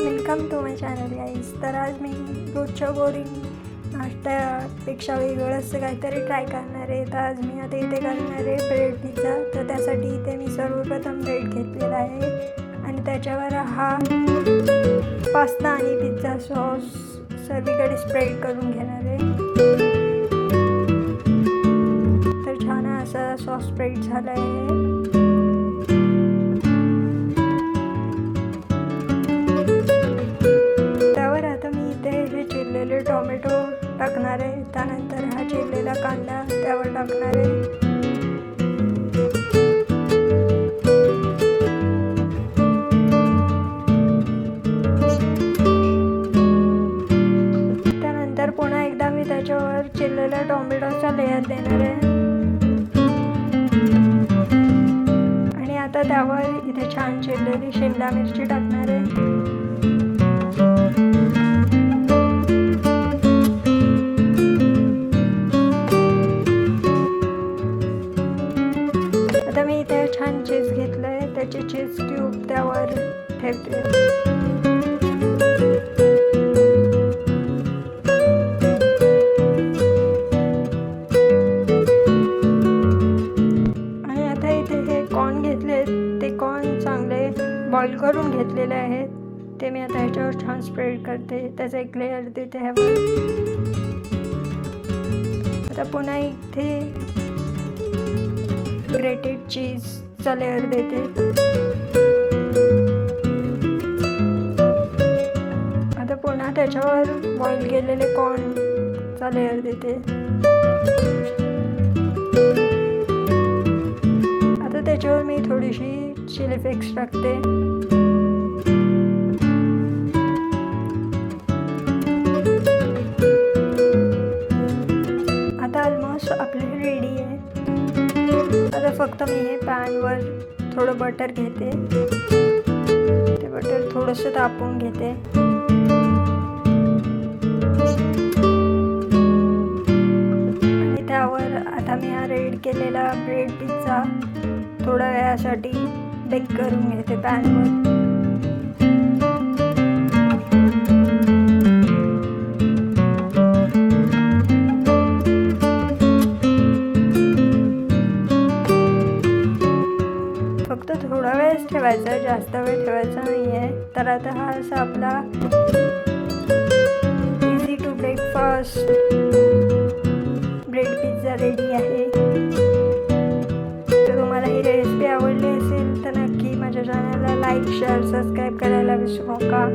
Welcome to my channel guys. तर आज मी रोजच्या बोरिंग नाश्त्यापेक्षा वेगळं असं काहीतरी ट्राय करणार आहे. तर आज मी आता इथे करणार आहे ब्रेड पिझ्झा. तर त्यासाठी इथे मी सर्वप्रथम ब्रेड घेतलेला आहे आणि त्याच्यावर हा पास्ता आणि पिझ्झा सॉस सर्वीकडे स्प्रेड करून घेणार आहे. तर छान असा सॉस स्प्रेड झाला आहे. चिरलेले टोमॅटो टाकणार आहे. त्यानंतर हा चिरलेला कांदा त्यावर टाकणार आहे. त्यानंतर पुन्हा एकदा मी त्याच्यावर चिरलेल्या टोमॅटोचा लेयर देणार आहे आणि आता त्यावर इथे छान चिरलेली शिमला मिरची टाकणार आहे. आता मी इथे छान चीज घेतलं आहे. त्याचे चीज क्यूब त्यावर ठेवते. आणि आता इथे हे कॉर्न घेतले. ते कॉर्न चांगले बॉईल करून घेतलेले आहेत. ते मी आता ह्याच्यावर छान स्प्रेड करते. त्याचा एक लेअर देते ह्यावर. आता पुन्हा इथे ग्रेटेड चीजचा लेअर देते. आता पुन्हा त्याच्यावर बॉईल केलेले कॉर्नचा लेअर देते. आता त्याच्यावर मी थोडीशी चिली फ्लेक्स टाकते. आता ऑलमोस्ट आपली रेडी आहे. आता फक्त मी हे पॅनवर थोडं बटर घेते. ते बटर थोडंसं तापवून घेते. आणि त्यावर आता मी हा रेडी केलेला ब्रेड पिझ्झा थोड्या वेळासाठी बेक करून घेते पॅनवर. फक्त थोडा वेळच ठेवायचा, जास्त वेळ ठेवायचा नाही आहे. तर आता हा असा आपला easy to breakfast bread pizza ready आहे. तर तुम्हाला ही रेसिपी आवडली असेल तर नक्की माझ्या चॅनलला लाईक, शेअर, सबस्क्राईब करायला विसरू नका.